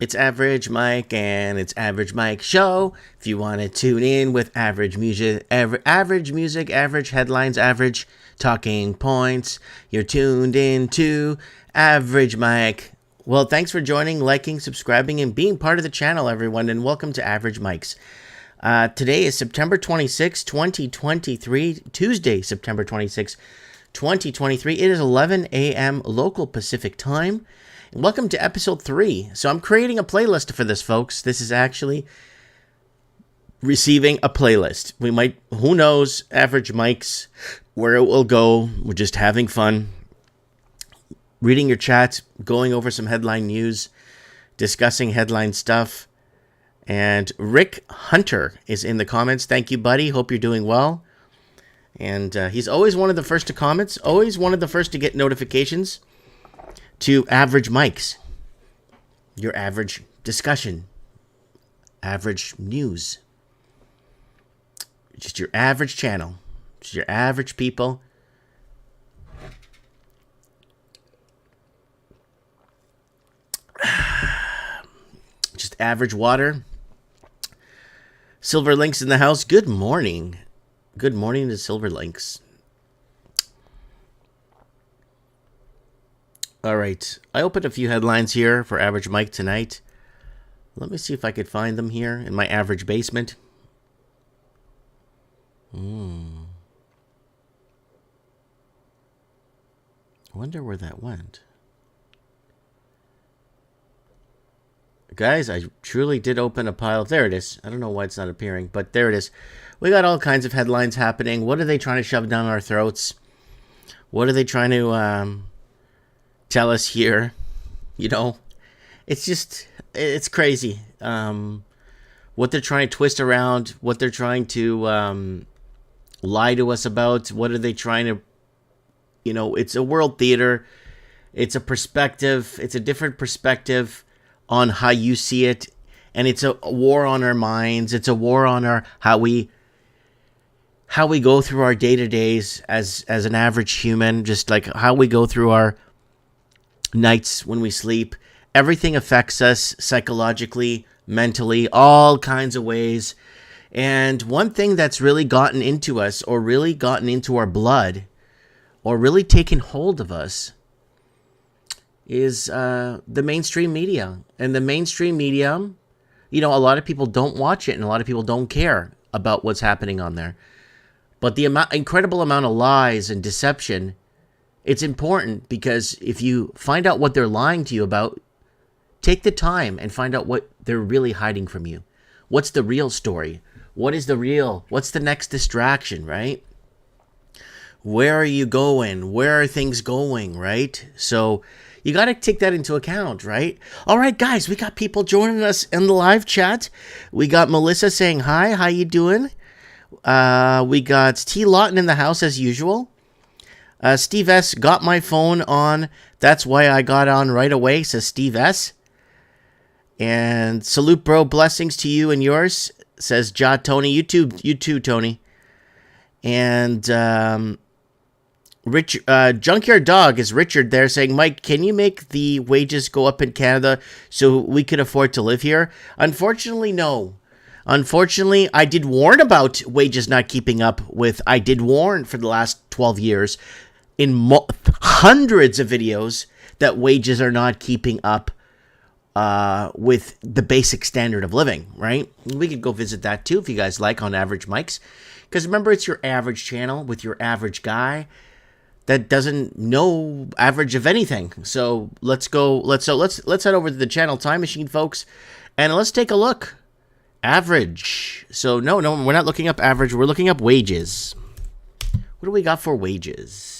It's Average Mike and it's Average Mike Show. If you want to tune in with average music, average headlines, average talking points, you're tuned in to Average Mike. Well, thanks for joining, liking, subscribing, and being part of the channel, everyone, and welcome to Average Mikes. Today is September 26, 2023, Tuesday, September 26, 2023. It is 11 a.m. local Pacific time. Welcome to episode 3. So I'm creating a playlist for this, folks. This is actually receiving a playlist. We might, who knows, Average Mikes, where it will go. We're just having fun, reading your chats, going over some headline news, discussing headline stuff. And Rick Hunter is in the comments. Thank you, buddy. Hope you're doing well. And he's always one of the first to comments, always one of the first to get notifications to Average Mikes, your average discussion, average news, just your average channel, just your average people. Just average water. Silver Links in the house. Good morning. Good morning to Silver Links. All right, I opened a few headlines here for Average Mike tonight. Let me see if I could find them here in my average basement. I wonder where that went. Guys, I truly did open a pile. There it is. I don't know why it's not appearing, but there it is. We got all kinds of headlines happening. What are they trying to shove down our throats? What are they trying to tell us here? You know, it's just, it's crazy. What they're trying to twist around, what they're trying to lie to us about, what are they trying to, you know, it's a world theater. It's a perspective. It's a different perspective on how you see it. And it's a war on our minds. It's a war on our, how we go through our day-to-days as an average human, just like how we go through our nights when we sleep. Everything affects us psychologically, mentally, all kinds of ways. And one thing that's really gotten into us, or really gotten into our blood, or really taken hold of us, is the mainstream media. And the mainstream media, you know, a lot of people don't watch it and a lot of people don't care about what's happening on there. But the incredible amount of lies and deception, it's important, because if you find out what they're lying to you about, take the time and find out what they're really hiding from you. What's the real story? What's the next distraction, right? Where are you going? Where are things going, right? So you got to take that into account, right? All right, guys, we got people joining us in the live chat. We got Melissa saying hi. How you doing? We got T. Lawton in the house as usual. Steve S. got my phone on. That's why I got on right away, says Steve S. And salute, bro. Blessings to you and yours, says Ja Tony. You too, Tony. And Junkyard Dog is Richard there saying, Mike, can you make the wages go up in Canada so we can afford to live here? Unfortunately, no. Unfortunately, I did warn about wages not keeping up with. I did warn for the last 12 years in hundreds of videos that wages are not keeping up with the basic standard of living, right? We could go visit that too if you guys like on Average Mikes. Because remember, it's your average channel with your average guy that doesn't know average of anything. So let's head over to the channel Time Machine, folks, and let's take a look. Average. So no, we're not looking up average. We're looking up wages. What do we got for wages?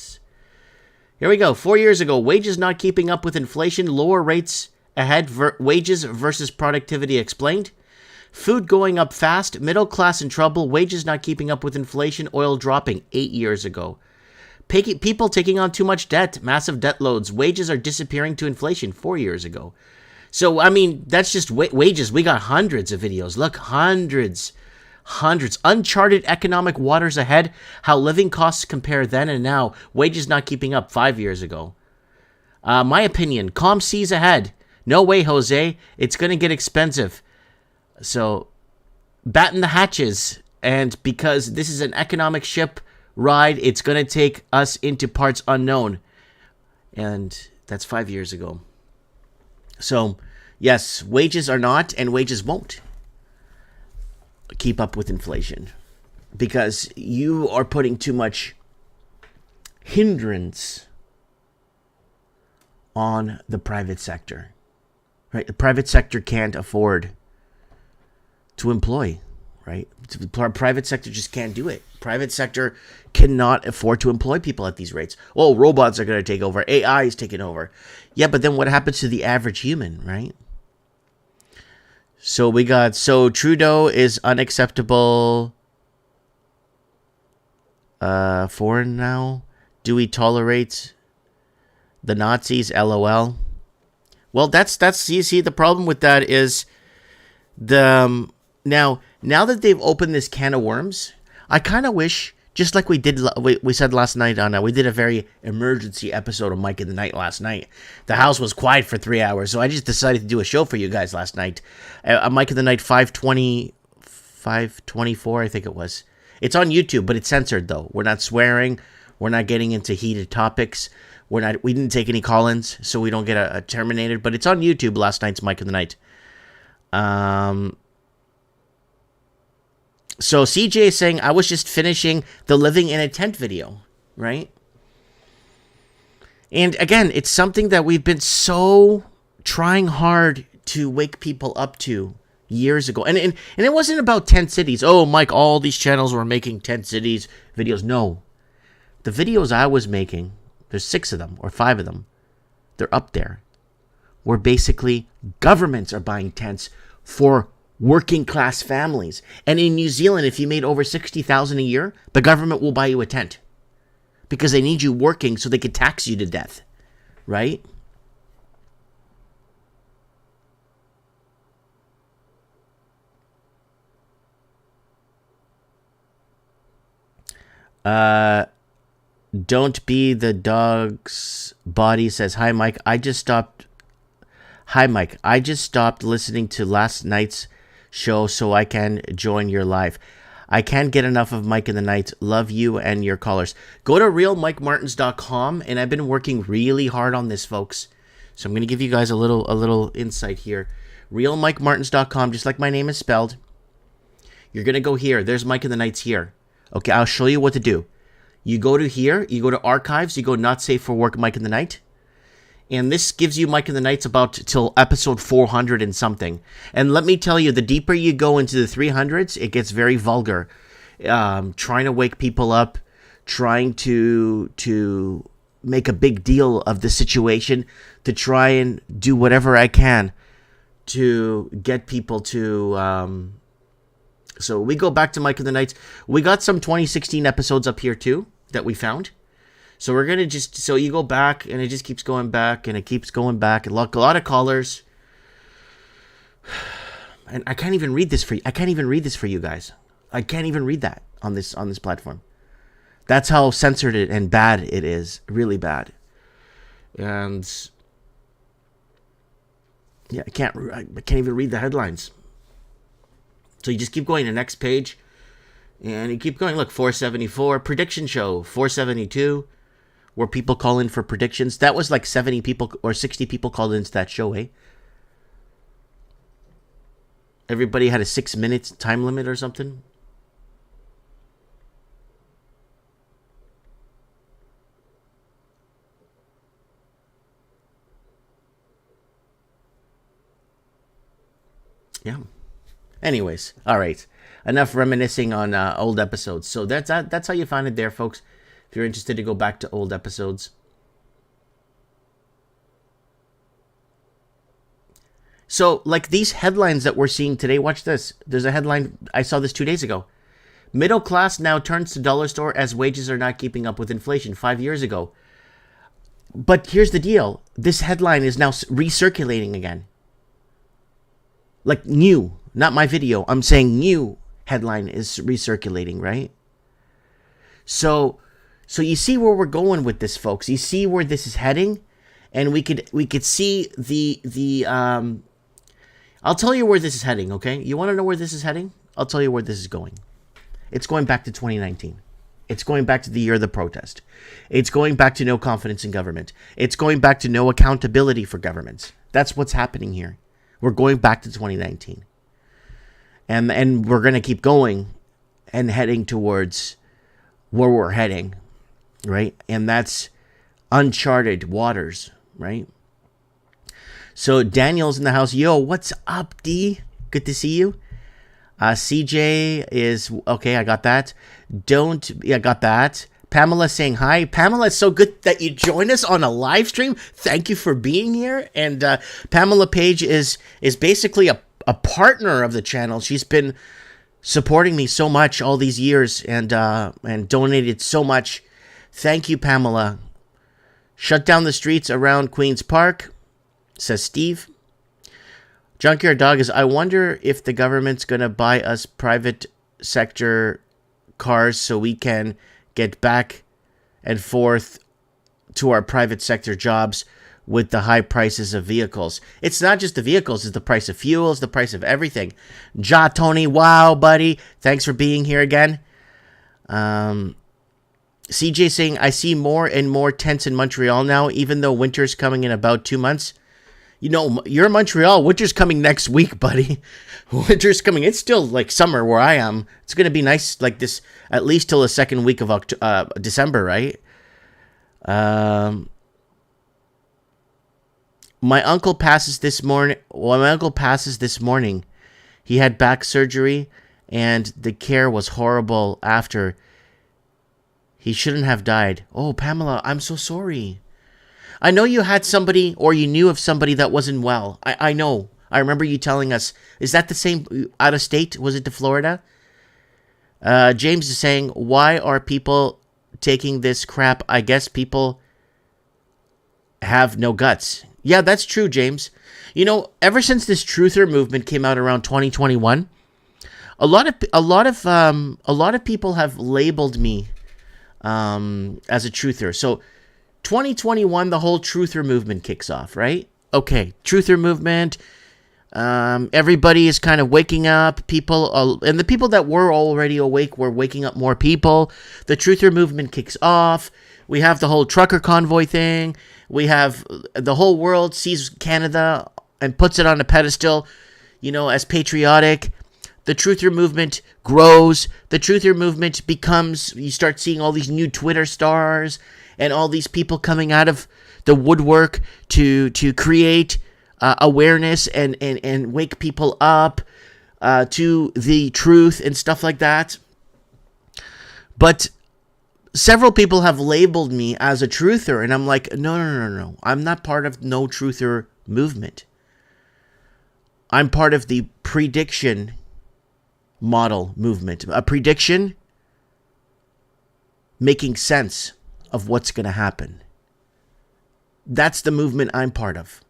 Here we go. 4 years ago, wages not keeping up with inflation, lower rates ahead, wages versus productivity explained. Food going up fast, middle class in trouble, wages not keeping up with inflation, oil dropping 8 years ago. People taking on too much debt, massive debt loads, wages are disappearing to inflation 4 years ago. So, I mean, that's just wages. We got hundreds of videos. Look, hundreds. Uncharted economic waters ahead. How living costs compare then and now. Wages not keeping up 5 years ago. My opinion, calm seas ahead. No way, Jose. It's going to get expensive. So batten the hatches. And because this is an economic ship ride, it's going to take us into parts unknown. And that's 5 years ago. So, yes, wages are not, and wages won't keep up with inflation. Because you are putting too much hindrance on the private sector. Right? The private sector can't afford to employ, right? The private sector just can't do it. Private sector cannot afford to employ people at these rates. Oh, robots are going to take over. AI is taking over. Yeah, but then what happens to the average human, right? So Trudeau is unacceptable foreign now. Do we tolerate the Nazis? LOL. Well, that's you see, the problem with that is now that they've opened this can of worms, I kind of wish, just like we said last night on we did a very emergency episode of Mike in the Night last night. The house was quiet for 3 hours, so I just decided to do a show for you guys last night. Mike in the Night 524, I think it was. It's on YouTube, but it's censored though. We're not swearing. We're not getting into heated topics. We didn't take any call-ins, so we don't get terminated. But it's on YouTube. Last night's Mike in the Night. So CJ is saying, I was just finishing the living in a tent video, right? And again, it's something that we've been so trying hard to wake people up to years ago. And it wasn't about tent cities. Oh, Mike, all these channels were making tent cities videos. No. The videos I was making, there's 6 of them or 5 of them. They're up there. Where basically governments are buying tents for working class families. And in New Zealand, if you made over $60,000 a year, the government will buy you a tent. Because they need you working so they can tax you to death. Right? Don't be the dog's body says, Hi Mike, I just stopped listening to last night's show so I can join your live. I can't get enough of Mike in the Night. Love you and your callers. Go to realmikemartins.com, and I've been working really hard on this, folks. So I'm going to give you guys a little insight here. realmikemartins.com, just like my name is spelled. You're going to go here. There's Mike in the Nights here. Okay, I'll show you what to do. You go to here, you go to archives, you go not safe for work Mike in the Night. And this gives you Mike in the Nights about till episode 400 and something. And let me tell you, the deeper you go into the 300s, it gets very vulgar. Trying to wake people up, trying to make a big deal of the situation, to try and do whatever I can to get people to... So we go back to Mike in the Nights. We got some 2016 episodes up here too that we found. So we're going to so you go back and it just keeps going back and it keeps going back. A lot of callers. And I can't even read this for you. I can't even read this for you guys. I can't even read that on this platform. That's how censored it and bad it is. Really bad. And yeah, I can't even read the headlines. So you just keep going to the next page. And you keep going. Look, 474. Prediction show. 472. Where people call in for predictions. That was like 70 people or 60 people called into that show, eh? Everybody had a 6 minutes time limit or something. Yeah. Anyways, all right. Enough reminiscing on old episodes. So that's how you find it there, folks. If you're interested to go back to old episodes. So, like these headlines that we're seeing today, watch this. There's a headline, I saw this 2 days ago. Middle class now turns to dollar store as wages are not keeping up with inflation 5 years ago. But here's the deal. This headline is now recirculating again. Like new, not my video. I'm saying new headline is recirculating, right? So you see where we're going with this, folks. You see where this is heading. and we could see the I'll tell you where this is heading, okay? You want to know where this is heading? I'll tell you where this is going. It's going back to 2019. It's going back to the year of the protest. It's going back to no confidence in government. It's going back to no accountability for governments. That's what's happening here. We're going back to 2019. And we're going to keep going and heading towards where we're heading, right? And that's uncharted waters, right? So Daniel's in the house. Yo, what's up, D? Good to see you. CJ is okay. I got that. I got that. Pamela saying hi. Pamela, it's so good that you joined us on a live stream. Thank you for being here. And Pamela Page is basically a partner of the channel. She's been supporting me so much all these years and donated so much. Thank you, Pamela. Shut down the streets around Queen's Park, says Steve. Junkyard Dog is, I wonder if the government's going to buy us private sector cars so we can get back and forth to our private sector jobs with the high prices of vehicles. It's not just the vehicles, it's the price of fuels, the price of everything. Ja Tony, wow, buddy. Thanks for being here again. CJ saying, I see more and more tents in Montreal now, even though winter's coming in about 2 months. You know, you're in Montreal. Winter's coming next week, buddy. Winter's coming. It's still like summer where I am. It's going to be nice like this at least till the second week of December, right? My uncle passes this morning. Well, my uncle passes this morning. He had back surgery, and the care was horrible after. He shouldn't have died. Oh, Pamela, I'm so sorry. I know you had somebody, or you knew of somebody that wasn't well. I know. I remember you telling us. Is that the same out of state? Was it to Florida? James is saying, why are people taking this crap? I guess people have no guts. Yeah, that's true, James. You know, ever since this truther movement came out around 2021, a lot of people have labeled me as a truther. So 2021, the whole truther movement kicks off, right? Okay, truther movement. Everybody is kind of waking up. People, and the people that were already awake were waking up more people. The truther movement kicks off. We have the whole trucker convoy thing. We have the whole world sees Canada and puts it on a pedestal, you know, as patriotic. The truther movement grows. The truther movement becomes, you start seeing all these new Twitter stars and all these people coming out of the woodwork to create awareness and wake people up to the truth and stuff like that. But several people have labeled me as a truther, and I'm like, no. I'm not part of no truther movement. I'm part of the prediction model movement. A prediction making sense of what's going to happen. That's the movement I'm part of.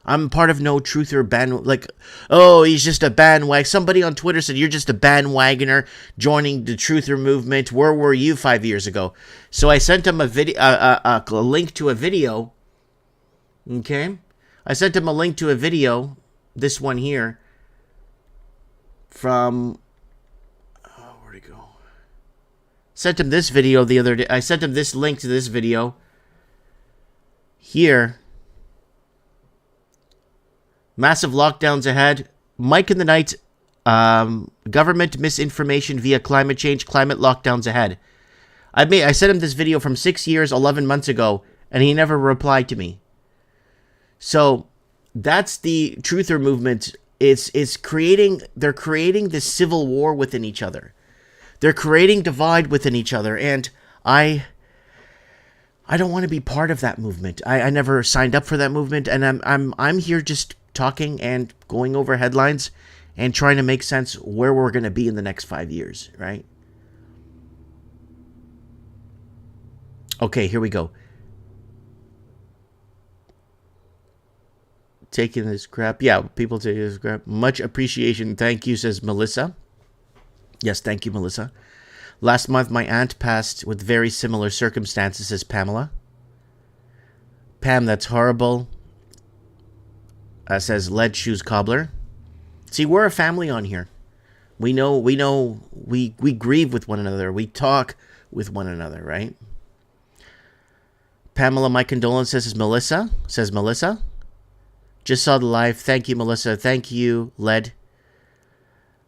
I'm part of no truther band. Like, oh, he's just a bandwagon. Somebody on Twitter said, you're just a bandwagoner joining the truther movement. Where were you 5 years ago? So I sent him a video, a link to a video. Okay. I sent him a link to a video. This one here. From, where'd it go? Sent him this video the other day. I sent him this link to this video. Here. Massive lockdowns ahead. Mike in the night. Government misinformation via climate change. Climate lockdowns ahead. I sent him this video from 6 years, 11 months ago, and he never replied to me. So that's the truther movement. They're creating this civil war within each other. They're creating divide within each other, and I don't want to be part of that movement. I never signed up for that movement, and I'm here just talking and going over headlines and trying to make sense where we're going to be in the next 5 years, right? Okay, here we go. Taking this crap. Yeah, people taking this crap. Much appreciation. Thank you, says Melissa. Yes, thank you, Melissa. Last month, my aunt passed with very similar circumstances, says Pamela. Pam, that's horrible. Says Lead Shoes Cobbler. See, we're a family on here. We grieve with one another. We talk with one another, right? Pamela, my condolences, says Melissa. Just saw the live. Thank you, Melissa. Thank you, Lead.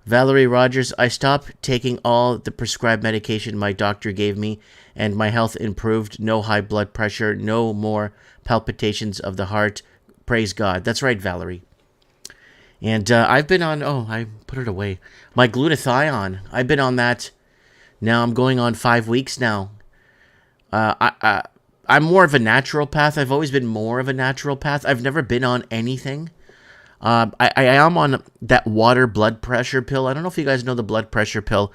Valerie Rogers, I stopped taking all the prescribed medication my doctor gave me, and my health improved. No high blood pressure, no more palpitations of the heart. Praise God. That's right, Valerie. And I've been on, I put it away, my glutathione. I've been on that. Now I'm going on 5 weeks now. I'm more of a naturopath. I've always been more of a naturopath. I've never been on anything. I am on that water blood pressure pill. I don't know if you guys know the blood pressure pill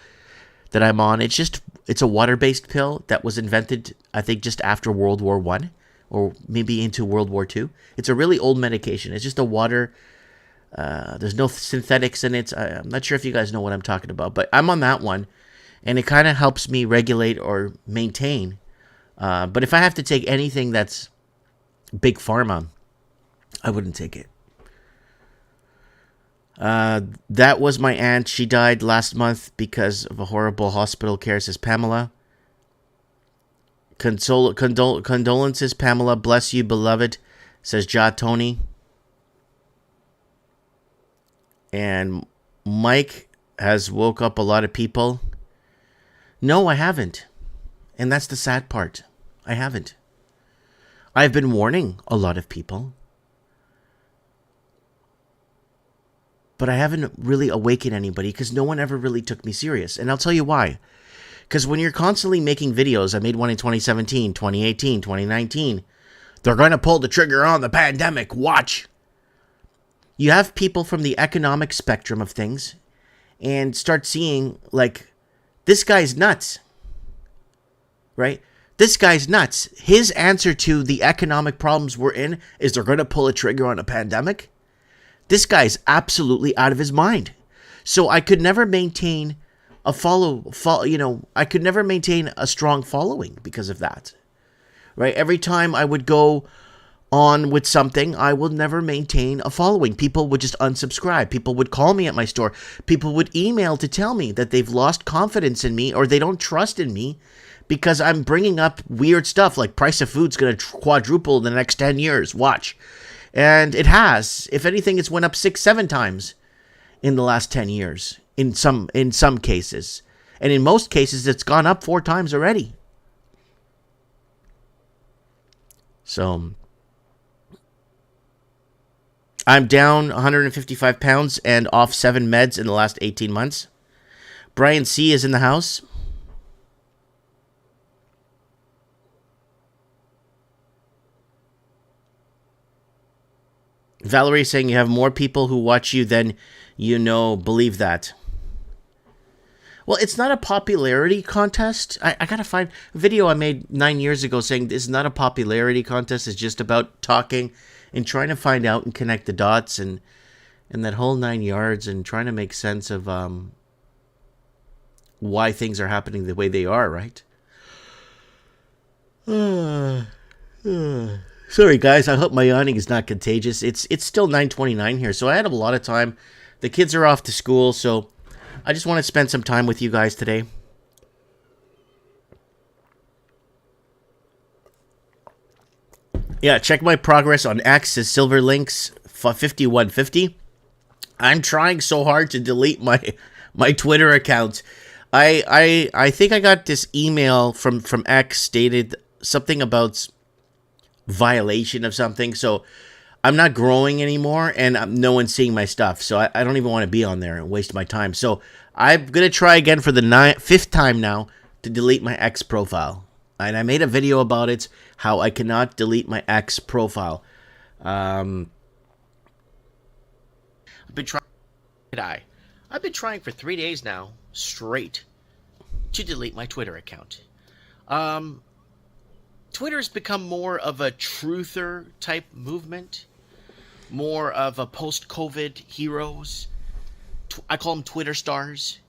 that I'm on. It's a water-based pill that was invented, I think, just after World War I, or maybe into World War II. It's a really old medication. It's just a water. There's no synthetics in it. I'm not sure if you guys know what I'm talking about, but I'm on that one, and it kind of helps me regulate or maintain. But if I have to take anything that's big pharma, I wouldn't take it. That was my aunt. She died last month because of a horrible hospital care, says Pamela. Condolences, Pamela. Bless you, beloved, says Ja Tony. And Mike has woke up a lot of people. No, I haven't. And that's the sad part. I haven't. I've been warning a lot of people. But I haven't really awakened anybody because no one ever really took me serious. And I'll tell you why. Because when you're constantly making videos, I made one in 2017, 2018, 2019. They're going to pull the trigger on the pandemic. Watch. You have people from the economic spectrum of things and start seeing, like, this guy's nuts. Right? This guy's nuts. His answer to the economic problems we're in is they're going to pull a trigger on a pandemic. This guy's absolutely out of his mind. So I could never maintain I could never maintain a strong following because of that. Right? Every time I would go on with something, I will never maintain a following. People would just unsubscribe. People would call me at my store. People would email to tell me that they've lost confidence in me or they don't trust in me because I'm bringing up weird stuff like price of food's going to quadruple in the next 10 years. Watch. And it has. If anything, it's went up 6-7 times in the last 10 years in some cases. And in most cases, it's gone up 4 times already. So I'm down 155 pounds and off 7 meds in the last 18 months. Brian C. is in the house. Valerie saying you have more people who watch you than you know believe that. Well, it's not a popularity contest. I gotta find a video I made 9 years ago saying this is not a popularity contest. It's just about talking and trying to find out and connect the dots and that whole 9 yards and trying to make sense of why things are happening the way they are, right? Sorry, guys. I hope my yawning is not contagious. It's still 9:29 here, so I had a lot of time. The kids are off to school, so I just want to spend some time with you guys today. Yeah, check my progress on X as Silverlinks 5150. I'm trying so hard to delete my Twitter account. I think I got this email from X stated something about violation of something, so I'm not growing anymore and no one's seeing my stuff, so I don't even want to be on there and waste my time. So I'm gonna try again for the 5th time now to delete my X profile, and I made a video about it, how I cannot delete my X profile. I've been trying for 3 days now straight to delete my Twitter account. Twitter's become more of a truther type movement, more of a post-COVID heroes. I call them Twitter stars.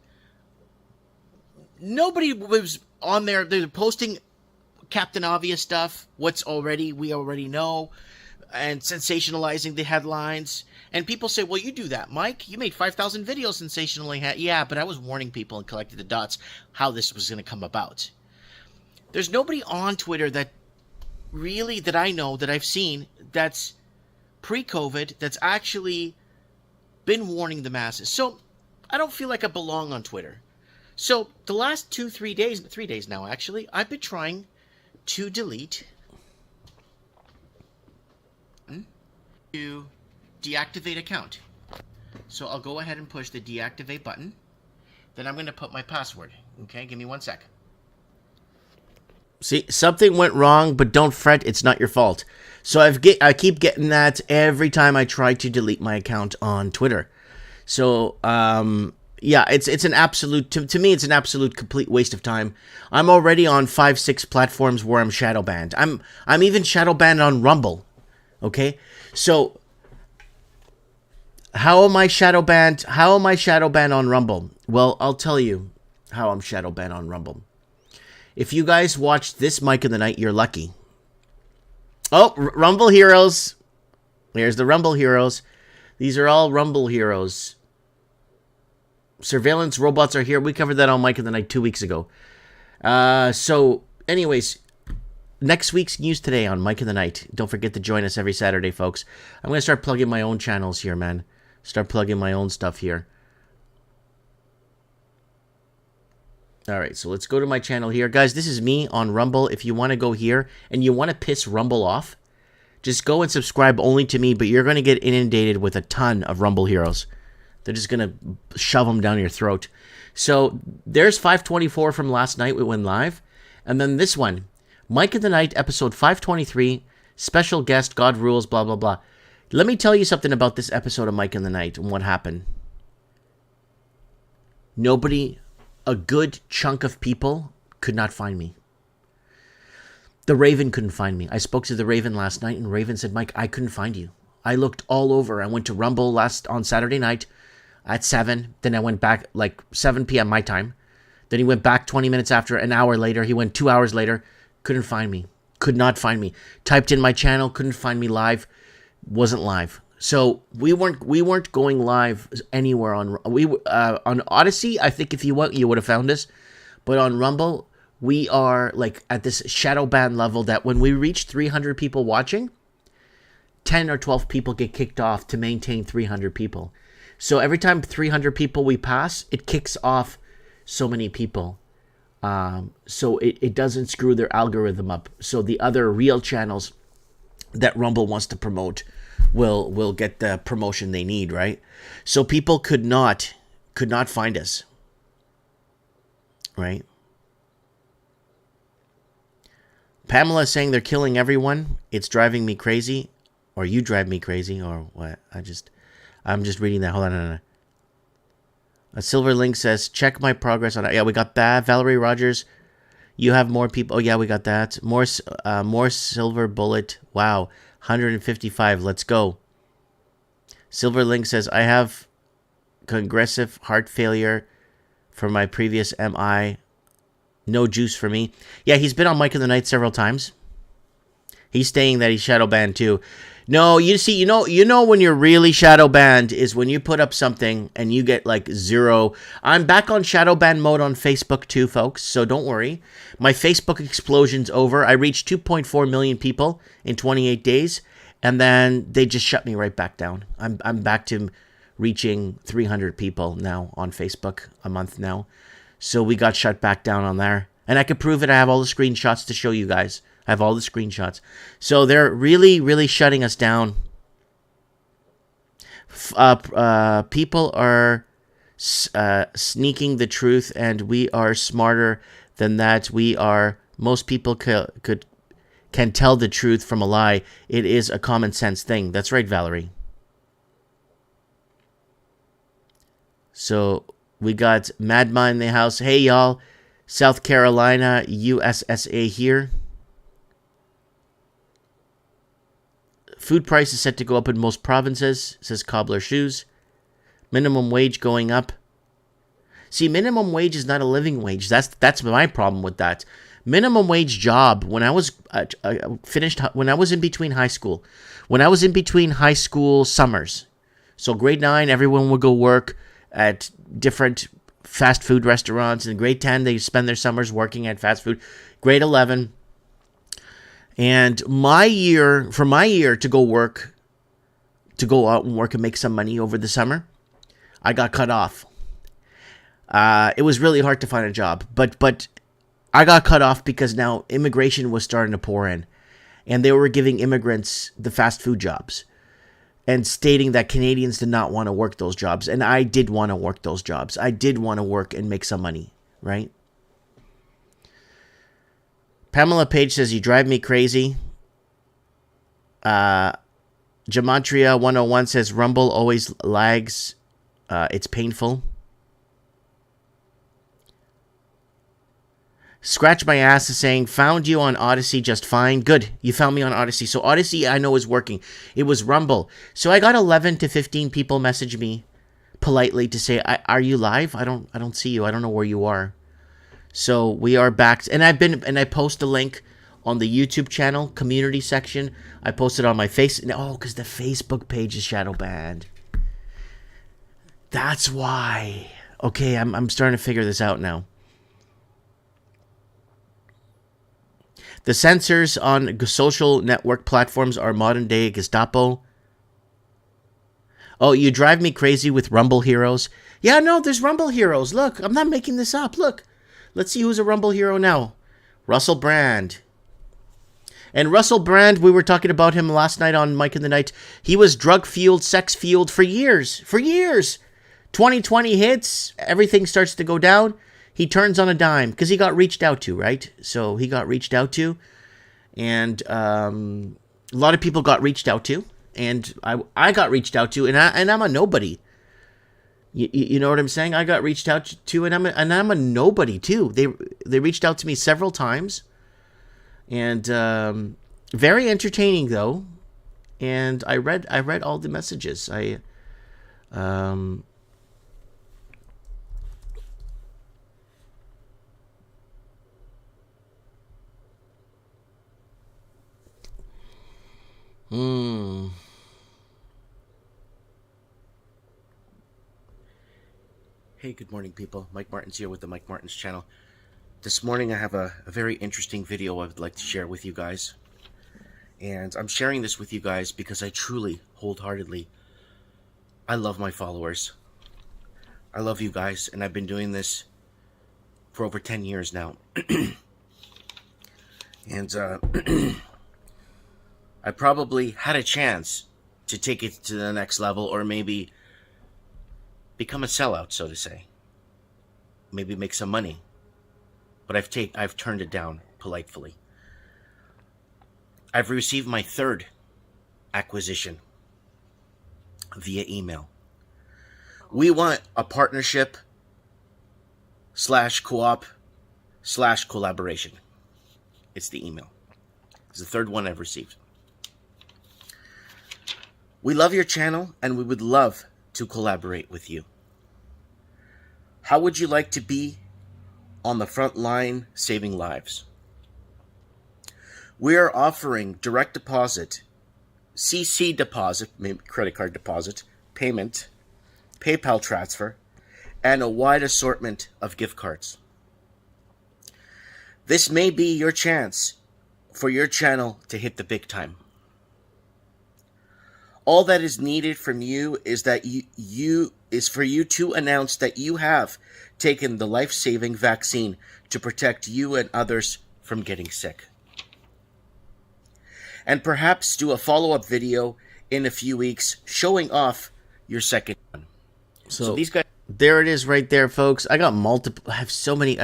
Nobody was on there. They're posting Captain Obvious stuff, we already know, and sensationalizing the headlines. And people say, well, you do that, Mike. You made 5,000 videos sensationally. Yeah, but I was warning people and collecting the dots how this was going to come about. There's nobody on Twitter that I know, that I've seen, that's pre-COVID, that's actually been warning the masses. So I don't feel like I belong on Twitter. So the last 3 days now actually, I've been trying to delete, to deactivate account. So I'll go ahead and push the deactivate button. Then I'm going to put my password. Okay, give me 1 sec. See, something went wrong, but don't fret, it's not your fault. So I keep getting that every time I try to delete my account on Twitter. So, yeah, it's an absolute, to me, it's an absolute complete waste of time. I'm already on 5-6 platforms where I'm shadow banned. I'm even shadow banned on Rumble. Okay? So, how am I shadow banned? How am I shadow banned on Rumble? Well, I'll tell you how I'm shadow banned on Rumble. If you guys watched this Mike in the Night, you're lucky. Oh, Rumble Heroes. Here's the Rumble Heroes. These are all Rumble Heroes. Surveillance robots are here. We covered that on Mike in the Night 2 weeks ago. So, anyways, next week's news today on Mike in the Night. Don't forget to join us every Saturday, folks. I'm going to start plugging my own channels here, man. Start plugging my own stuff here. Alright, so let's go to my channel here. Guys, this is me on Rumble. If you want to go here and you want to piss Rumble off, just go and subscribe only to me, but you're going to get inundated with a ton of Rumble Heroes. They're just going to shove them down your throat. So, there's 524 from last night. We went live. And then this one, Mike in the Night, episode 523, special guest, God rules, blah, blah, blah. Let me tell you something about this episode of Mike in the Night and what happened. A good chunk of people could not find me. The Raven couldn't find me. I spoke to the Raven last night, and Raven said, Mike, I couldn't find you. I looked all over. I went to Rumble on Saturday night at 7. Then I went back like 7 p.m. my time. Then he went back 20 minutes after, an hour later. He went 2 hours later. Couldn't find me. Could not find me. Typed in my channel. Couldn't find me live. Wasn't live. So we weren't going live anywhere on Odyssey. I think if you want, you would have found us. But on Rumble, we are like at this shadow ban level that when we reach 300 people watching, 10 or 12 people get kicked off to maintain 300 people. So every time 300 people we pass, it kicks off so many people. So it doesn't screw their algorithm up. So the other real channels that Rumble wants to promote will get the promotion they need, right? So people could not find us, right? Pamela is saying they're killing everyone. It's driving me crazy, or you drive me crazy, or what? I'm just reading that. Hold on. A Silver Link says, check my progress on it. Yeah, we got that. Valerie Rogers, you have more people. Oh yeah, we got that. More Silver Bullet. Wow. 155. Let's go. Silver Link says, I have congestive heart failure from my previous MI. No juice for me. Yeah, he's been on Mike in the Night several times. He's saying that he's shadow banned too. No, you see, you know when you're really shadow banned is when you put up something and you get like 0. I'm back on shadow ban mode on Facebook too, folks, so don't worry. My Facebook explosion's over. I reached 2.4 million people in 28 days, and then they just shut me right back down. I'm back to reaching 300 people now on Facebook a month now. So we got shut back down on there. And I could prove it. I have all the screenshots to show you guys. I have all the screenshots. So they're really, really shutting us down. People are sneaking the truth, and we are smarter than that. Most people can tell the truth from a lie. It is a common sense thing. That's right, Valerie. So we got Madma in the house. Hey, y'all. South Carolina, USSA here. Food prices set to go up in most provinces, says Cobbler Shoes. Minimum wage going up. See, minimum wage is not a living wage. That's my problem with that. minimum wage job when I was finished, when I was in between high school, summers. So grade 9, everyone would go work at different fast food restaurants. In grade 10, they spend their summers working at fast food. Grade 11, and for my year to go out and work and make some money over the summer, I got cut off. It was really hard to find a job, but I got cut off because now immigration was starting to pour in, and they were giving immigrants the fast food jobs and stating that Canadians did not want to work those jobs. And I did want to work those jobs. I did want to work and make some money, right? Pamela Page says, you drive me crazy. Gematria 101 says, Rumble always lags. It's painful. Scratch My Ass is saying, found you on Odyssey just fine. Good. You found me on Odyssey. So Odyssey, I know, is working. It was Rumble. So I got 11 to 15 people message me politely to say, are you live? I don't see you. I don't know where you are. So we are back. And I post a link on the YouTube channel, community section. I posted on my face. Oh, because the Facebook page is shadow banned. That's why. Okay, I'm starting to figure this out now. The censors on social network platforms are modern-day Gestapo. Oh, you drive me crazy with Rumble heroes. Yeah, no, there's Rumble heroes. Look, I'm not making this up. Look. Let's see who's a Rumble hero now. Russell Brand. And Russell Brand, we were talking about him last night on Mike in the Night. He was drug-fueled, sex-fueled for years. For years. 2020 hits. Everything starts to go down. He turns on a dime because he got reached out to, right? So he got reached out to, and a lot of people got reached out to, and I got reached out to, and I'm a nobody. You know what I'm saying? I got reached out to, and I'm a nobody too. They reached out to me several times, and very entertaining though. And I read all the messages. Hey, good morning, people. Mike Martins here with the Mike Martins channel. This morning I have a very interesting video I would like to share with you guys. And I'm sharing this with you guys because I truly, wholeheartedly, I love my followers. I love you guys, and I've been doing this for over 10 years now. And I probably had a chance to take it to the next level, or maybe become a sellout, so to say. Maybe make some money. But I've turned it down politely. I've received my third acquisition via email. We want a partnership / co-op / collaboration. It's the email. It's the third one I've received. We love your channel, and we would love to collaborate with you. How would you like to be on the front line saving lives? We are offering direct deposit, CC deposit, credit card deposit, payment, PayPal transfer, and a wide assortment of gift cards. This may be your chance for your channel to hit the big time. All that is needed from you is that for you to announce that you have taken the life-saving vaccine to protect you and others from getting sick. And perhaps do a follow-up video in a few weeks showing off your second one. So these guys, there it is right there, folks. I got multiple. I have so many.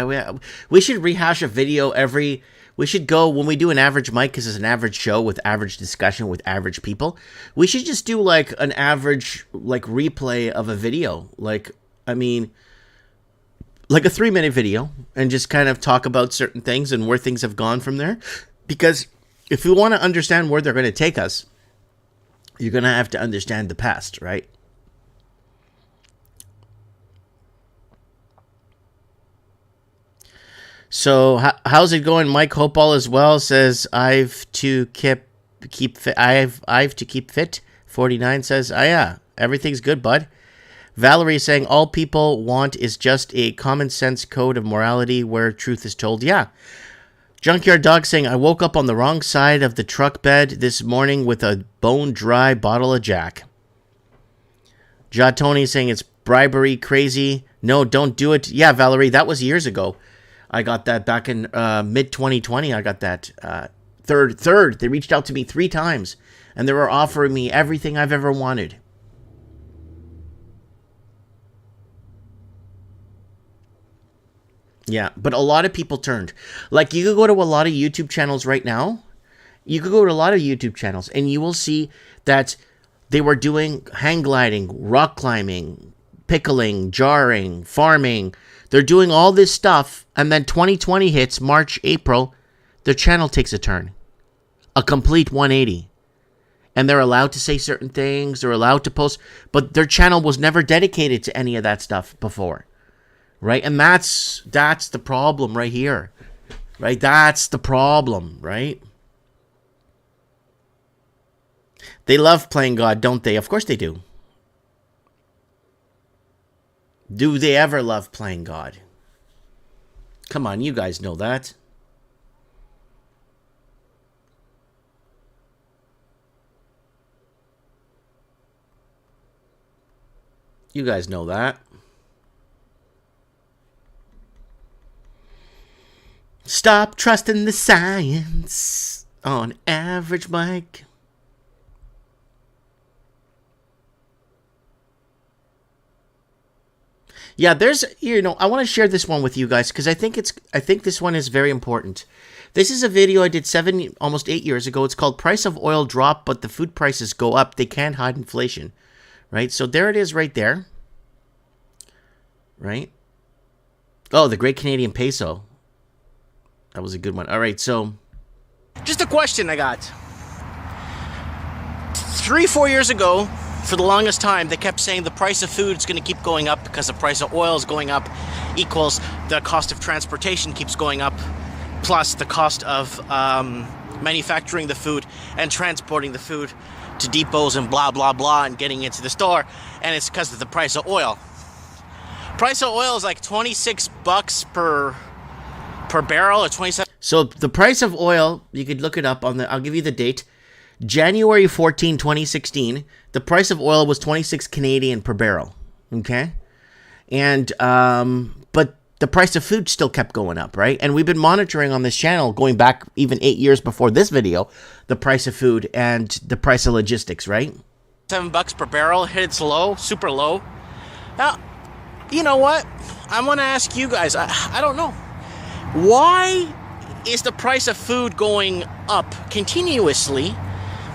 We should rehash a video every. We should go when we do an average mic, because it's an average show with average discussion with average people. We should just do like an average replay of a video. Like a 3-minute video, and just kind of talk about certain things and where things have gone from there. Because if we want to understand where they're going to take us, you're going to have to understand the past, right? So how's it going? Mike Hope all as well says I've to keep fit. I've to keep fit. 49 says, "Ah yeah, everything's good, bud." Valerie is saying all people want is just a common sense code of morality where truth is told. Yeah. Junkyard Dog saying I woke up on the wrong side of the truck bed this morning with a bone dry bottle of Jack. Ja Tony saying it's bribery crazy. No, don't do it. Yeah, Valerie, that was years ago. I got that back in mid 2020. I got that third. They reached out to me 3 times, and they were offering me everything I've ever wanted. Yeah, but a lot of people turned. Like, you could go to a lot of YouTube channels right now. You could go to a lot of YouTube channels, and you will see that they were doing hang gliding, rock climbing, pickling, jarring, farming. They're doing all this stuff, and then 2020 hits, March, April, their channel takes a turn. A complete 180. And they're allowed to say certain things, they're allowed to post, but their channel was never dedicated to any of that stuff before. Right? And that's the problem right here. Right? That's the problem, right? They love playing God, don't they? Of course they do. Do they ever love playing God? Come on, you guys know that. You guys know that. Stop trusting the science on average, Mike. Yeah, there's, I want to share this one with you guys because I think this one is very important. This is a video I did almost 8 years ago. It's called Price of Oil Drop, but the food prices go up. They can't hide inflation, right? So there it is right there, right? Oh, the Great Canadian Peso. That was a good one. All right, so just a question I got. 3-4 years ago, for the longest time, they kept saying the price of food is going to keep going up because the price of oil is going up equals the cost of transportation keeps going up, plus the cost of manufacturing the food and transporting the food to depots and blah, blah, blah, and getting into the store, and it's because of the price of oil. Price of oil is like $26 per barrel, or 27. So the price of oil, you could look it up I'll give you the date. January 14, 2016, the price of oil was 26 Canadian per barrel. Okay? And but the price of food still kept going up, right? And we've been monitoring on this channel going back even 8 years before this video, the price of food and the price of logistics, right? $7 per barrel, hit its low, super low. Now, you know what? I want to ask you guys, I don't know. Why is the price of food going up continuously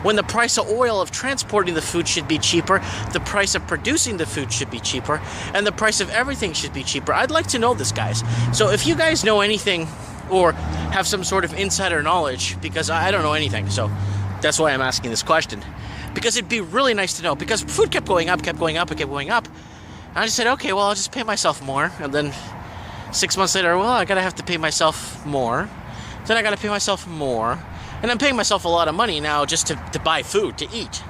when the price of oil of transporting the food should be cheaper, the price of producing the food should be cheaper, and the price of everything should be cheaper? I'd like to know this, guys. So if you guys know anything or have some sort of insider knowledge, because I don't know anything, so that's why I'm asking this question. Because it'd be really nice to know, because food kept going up, and I just said, okay, well, I'll just pay myself more, and then 6 months later, well, I gotta have to pay myself more. Then I gotta pay myself more. And I'm paying myself a lot of money now just to buy food to eat.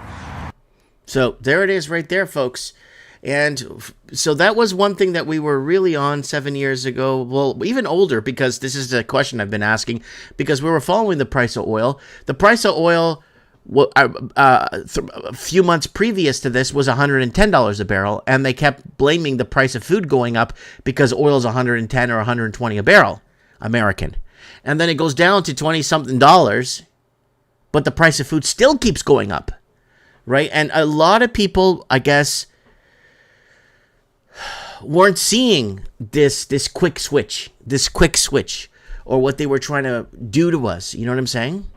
So there it is right there, folks. And so that was one thing that we were really on 7 years ago. Well, even older, because this is a question I've been asking, because we were following the price of oil. The price of oil, a few months previous to this, was $110 a barrel, and they kept blaming the price of food going up because oil's $110 or $120 a barrel, American. And then it goes down to 20-something dollars, but the price of food still keeps going up, right? And a lot of people, I guess, weren't seeing this quick switch, or what they were trying to do to us. You know what I'm saying?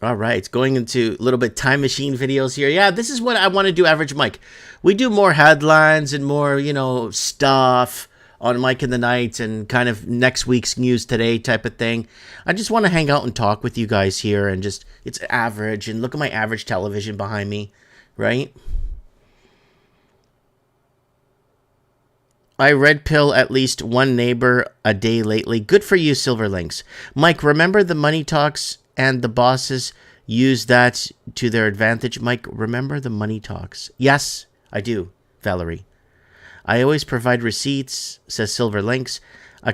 All right, going into a little bit time machine videos here. Yeah, this is what I want to do, Average Mike. We do more headlines and more, stuff on Mike in the Night and kind of next week's news today type of thing. I just want to hang out and talk with you guys here and just, it's average, and look at my average television behind me, right? I red pill at least one neighbor a day lately. Good for you, Silver Links. Mike, remember the money talks and the bosses use that to their advantage? Mike, remember the money talks? Yes, I do, Valerie. I always provide receipts, says Silver Links. A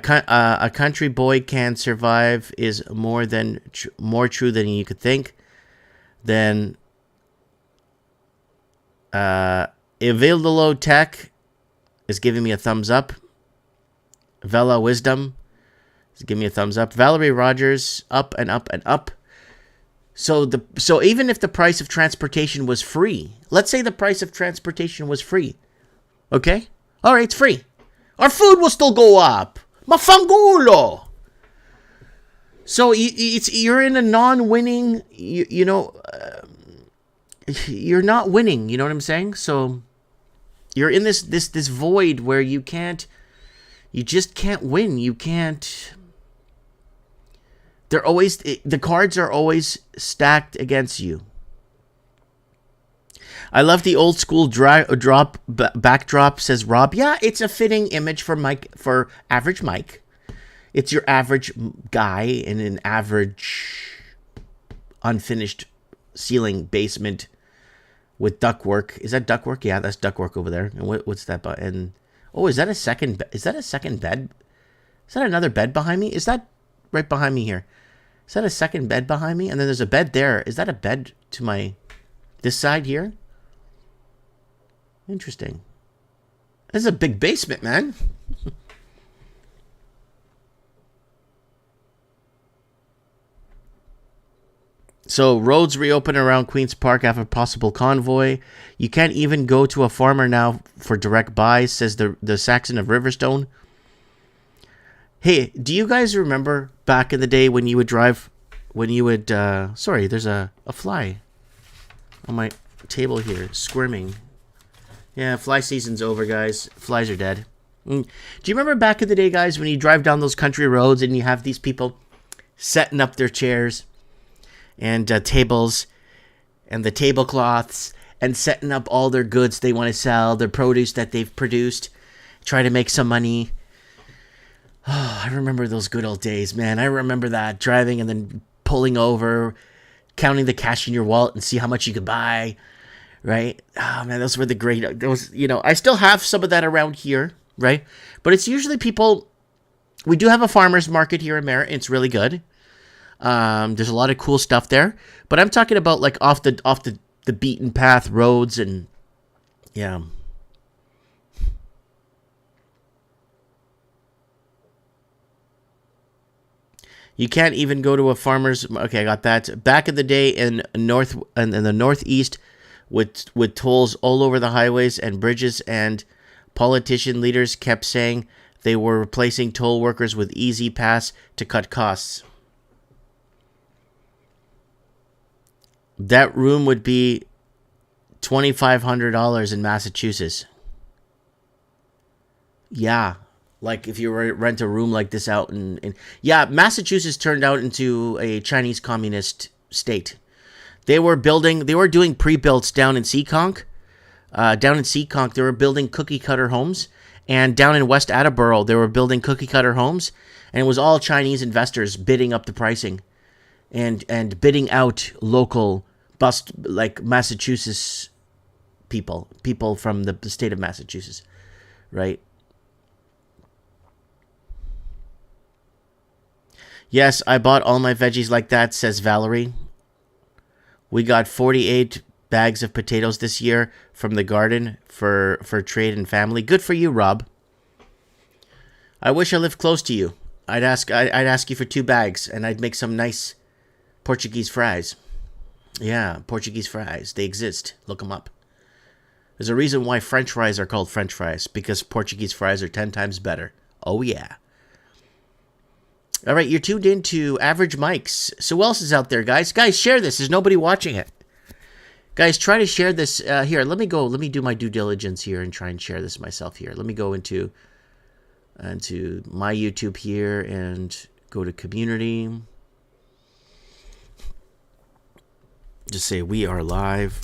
country boy can survive is more true than you could think. Then Evilolo Tech is giving me a thumbs up. Vela Wisdom is giving me a thumbs up. Valerie Rogers, up and up and up. So even if the price of transportation was free, let's say the price of transportation was free, okay? All right, it's free. Our food will still go up. Mafangulo. So you're in a non-winning, you're not winning. You know what I'm saying? So you're in this void where you just can't win. You can't. The cards are always stacked against you. I love the old school backdrop, says Rob. Yeah, it's a fitting image for average Mike. It's your average guy in an average unfinished ceiling basement with ductwork. Is that ductwork? Yeah, that's ductwork over there. And what's that? And is that a second? Is that a second bed? Is that another bed behind me? Is that right behind me here? Is that a second bed behind me? And then there's a bed there. Is that a bed to this side here? Interesting. This is a big basement, man. So roads reopen around Queen's Park after possible convoy. You can't even go to a farmer now for direct buys, says the Saxon of Riverstone. Hey, do you guys remember back in the day when you would sorry, there's a fly on my table here, squirming. Yeah, fly season's over, guys. Flies are dead. Do you remember back in the day, guys, when you drive down those country roads and you have these people setting up their chairs and tables and the tablecloths and setting up all their goods they want to sell, their produce that they've produced, try to make some money? Oh, I remember those good old days, man. I remember that, driving and then pulling over, counting the cash in your wallet and see how much you could buy, right? Oh, man, those were the great, I still have some of that around here, right? But it's usually people, we do have a farmer's market here in Merritt. It's really good. There's a lot of cool stuff there, but I'm talking about like off the beaten path roads and yeah. You can't even go to a farmer's. Okay, I got that. Back in the day in the northeast, with tolls all over the highways and bridges, and politician leaders kept saying they were replacing toll workers with Easy Pass to cut costs. That room would be $2,500 in Massachusetts. Yeah. Like if you were to rent a room like this out in Massachusetts turned out into a Chinese communist state. They were doing pre-builts down in Seekonk. They were building cookie cutter homes. And down in West Attleboro, they were building cookie cutter homes. And it was all Chinese investors bidding up the pricing and bidding out local like Massachusetts people from the state of Massachusetts, right? Yes, I bought all my veggies like that, says Valerie. We got 48 bags of potatoes this year from the garden for trade and family. Good for you, Rob. I wish I lived close to you. I'd ask you for 2 bags, and I'd make some nice Portuguese fries. Yeah, Portuguese fries. They exist. Look them up. There's a reason why French fries are called French fries, because Portuguese fries are 10 times better. Oh, yeah. All right, you're tuned in to Average Mics. So who else is out there, guys? Guys, share this. There's nobody watching it. Guys, try to share this. Here, let me do my due diligence here and try and share this myself here. Let me go into my YouTube here and go to community. Just say we are live.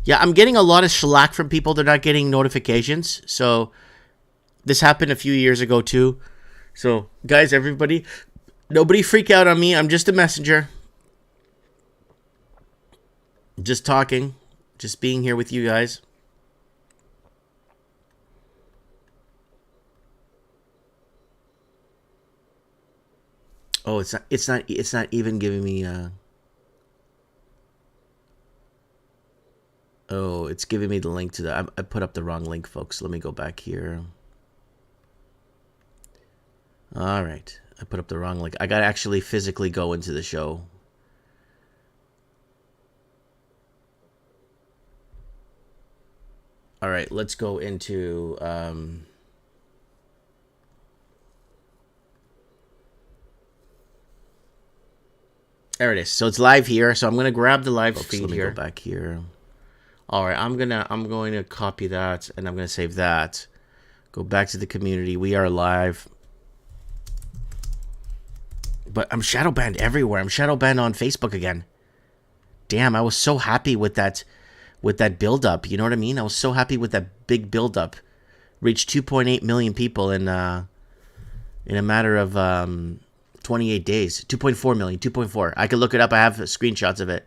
Yeah, I'm getting a lot of shellac from people. They're not getting notifications. So This happened a few years ago too. So, guys, everybody, nobody freak out on me. I'm just a messenger. Just talking. Just being here with you guys. Oh, it's not even giving me Oh, it's giving me the link to the I put up the wrong link, folks. Let me go back here. All right. I put up the wrong link. I got to actually physically go into the show. All right, let's go into there it is. So it's live here. So I'm going to grab the live feed here. Let me go back here. All right, I'm going to copy that and I'm going to save that. Go back to the community. We are live. But I'm shadow banned everywhere. I'm shadow banned on Facebook again. Damn, I was so happy with that build up. You know what I mean? I was so happy with that big build up. Reached 2.8 million people in a matter of 28 days. 2.4 million, 2.4. I could look it up. I have screenshots of it.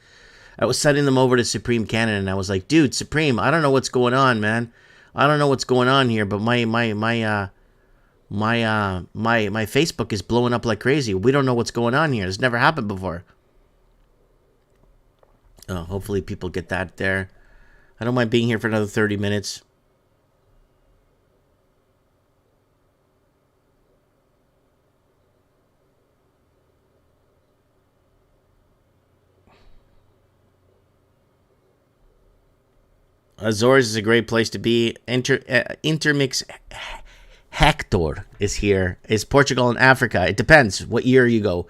I was sending them over to Supreme Canon and I was like, dude, Supreme, I don't know what's going on, man. I don't know what's going on here, but my Facebook is blowing up like crazy. We don't know what's going on here. It's never happened before. Oh, hopefully people get that there. I don't mind being here for another 30 minutes. Azores is a great place to be. Intermix Hector is here. Is Portugal and Africa? It depends what year you go.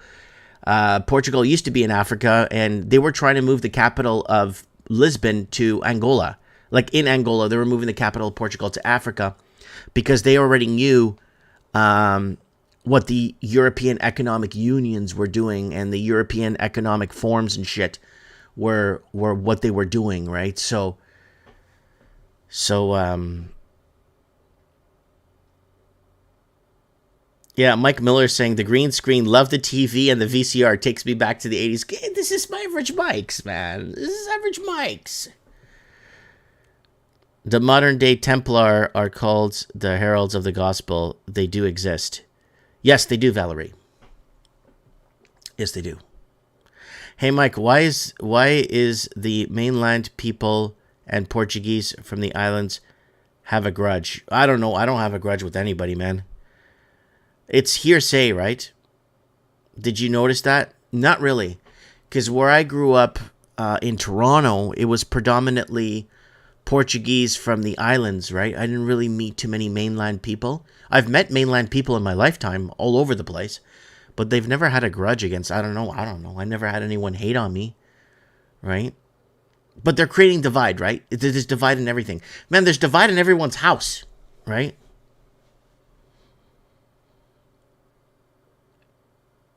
Portugal used to be in Africa, and they were trying to move the capital of Lisbon to Angola. Like in Angola, they were moving the capital of Portugal to Africa because they already knew what the European economic unions were doing, and the European economic forms and shit were what they were doing, right? So yeah, Mike Miller saying the green screen, love the TV, and the VCR takes me back to the 80s. This is my average mics, man. This is average mics. The modern day Templar are called the heralds of the gospel. They do exist. Yes, they do, Valerie. Yes, they do. Hey, Mike, why is the mainland people and Portuguese from the islands have a grudge? I don't know. I don't have a grudge with anybody, man. It's hearsay, right? Did you notice that? Not really. Because where I grew up in Toronto, it was predominantly Portuguese from the islands, right? I didn't really meet too many mainland people. I've met mainland people in my lifetime all over the place, but they've never had a grudge against, I don't know. I never had anyone hate on me, right? But they're creating divide, right? There's divide in everything. Man, there's divide in everyone's house, right?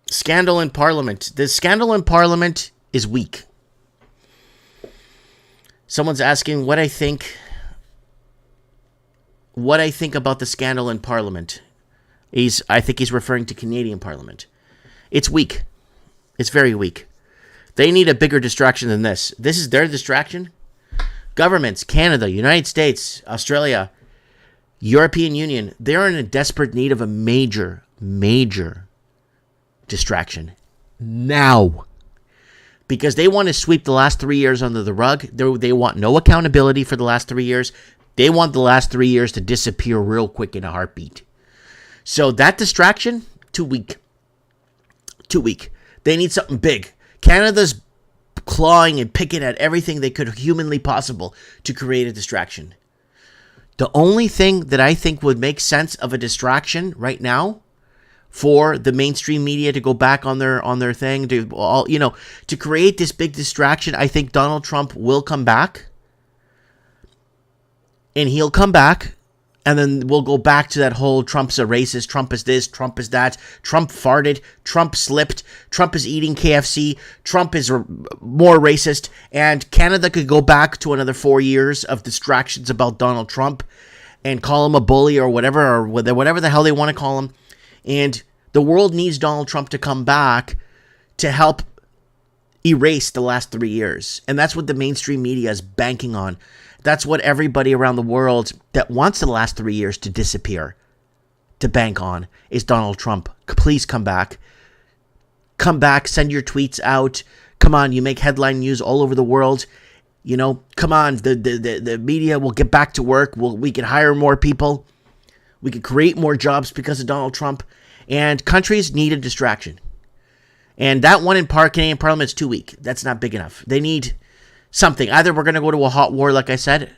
Scandal in Parliament. The scandal in Parliament is weak. Someone's asking what I think about the scandal in Parliament. I think he's referring to Canadian Parliament. It's weak. It's very weak. They need a bigger distraction than this. This is their distraction. Governments, Canada, United States, Australia, European Union, they're in a desperate need of a major distraction now, because they want to sweep the last 3 years under the rug. They want no accountability for the last 3 years. They want the last 3 years to disappear real quick in a heartbeat. So that distraction, too weak. They need something big. Canada's clawing and picking at everything they could humanly possible to create a distraction. The only thing that I think would make sense of a distraction right now for the mainstream media to go back on their thing, to create this big distraction, I think Donald Trump will come back. And he'll come back, and then we'll go back to that whole Trump's a racist, Trump is this, Trump is that, Trump farted, Trump slipped, Trump is eating KFC, Trump is more racist, and Canada could go back to another 4 years of distractions about Donald Trump. and call him a bully or whatever the hell they want to call him. And the world needs Donald Trump to come back to help erase the last 3 years. And that's what the mainstream media is banking on. That's what everybody around the world that wants the last 3 years to disappear to bank on is Donald Trump. Please come back. Come back, send your tweets out. Come on, you make headline news all over the world. You know, come on, the media will get back to work. We can hire more people. We can create more jobs because of Donald Trump. And countries need a distraction. And that one in Canadian Parliament is too weak. That's not big enough. They need something. Either we're going to go to a hot war, like I said,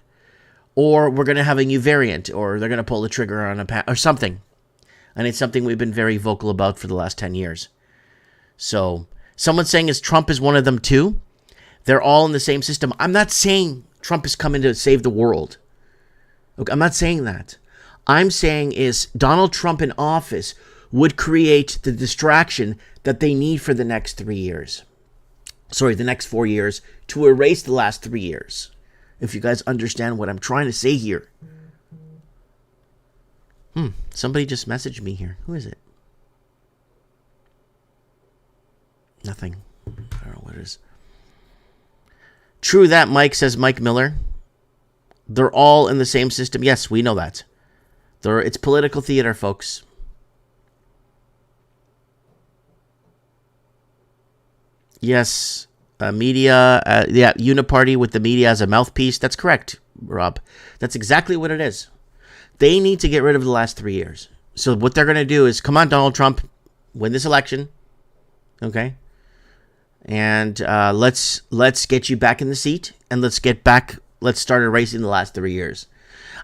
or we're going to have a new variant, or they're going to pull the trigger on or something. And it's something we've been very vocal about for the last 10 years. So someone saying Trump is one of them too. They're all in the same system. I'm not saying Trump is coming to save the world. Okay, I'm not saying that. I'm saying is Donald Trump in office would create the distraction that they need for the next 3 years. Sorry, the next 4 years to erase the last 3 years. If you guys understand what I'm trying to say here. Somebody just messaged me here. Who is it? Nothing. I don't know what it is. True that, Mike, says Mike Miller. They're all in the same system. Yes, we know that. It's political theater, folks. Yes, media, Uniparty with the media as a mouthpiece. That's correct, Rob. That's exactly what it is. They need to get rid of the last 3 years. So what they're going to do is, come on, Donald Trump, win this election. Okay? And let's get you back in the seat, and let's start erasing the last 3 years.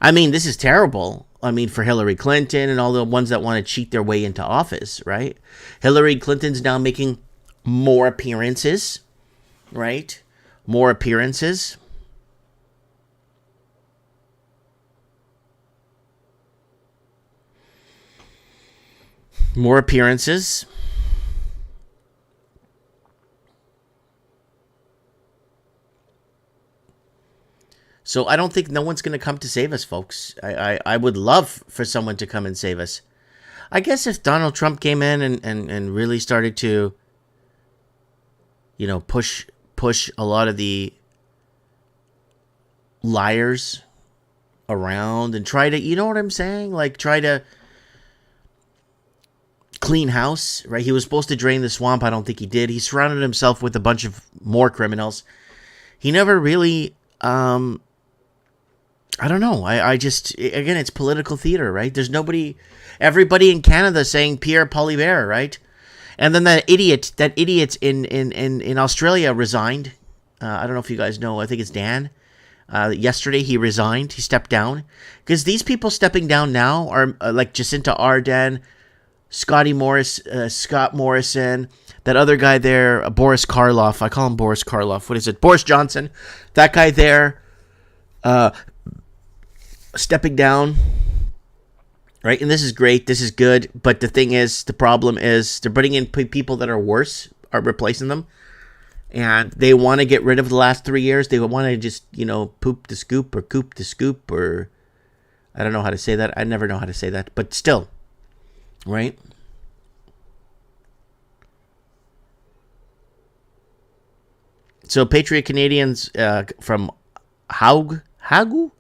I mean, this is terrible. I mean, for Hillary Clinton and all the ones that want to cheat their way into office, right? Hillary Clinton's now making more appearances, right? More appearances. More appearances. So I don't think no one's going to come to save us, folks. I would love for someone to come and save us. I guess if Donald Trump came in and really started to, you know, push a lot of the liars around and try to, you know what I'm saying? Like try to clean house, right? He was supposed to drain the swamp. I don't think he did. He surrounded himself with a bunch of more criminals. He never really, I don't know. I just, again, it's political theater, right? There's everybody in Canada saying Pierre Poilievre, right? And then that idiot in Australia resigned. I don't know if you guys know. I think it's Dan. Yesterday he resigned. He stepped down. Because these people stepping down now are like Jacinta Ardern, Scott Morrison, that other guy there, Boris Karloff. I call him Boris Karloff. What is it? Boris Johnson. That guy there stepping down. Right? And this is great. This is good. But the problem is they're putting in people that are worse, are replacing them. And they want to get rid of the last 3 years. They want to just, you know, poop the scoop or coop the scoop, or I don't know how to say that. I never know how to say that. But still, right? So Patriot Canadians from Hagu?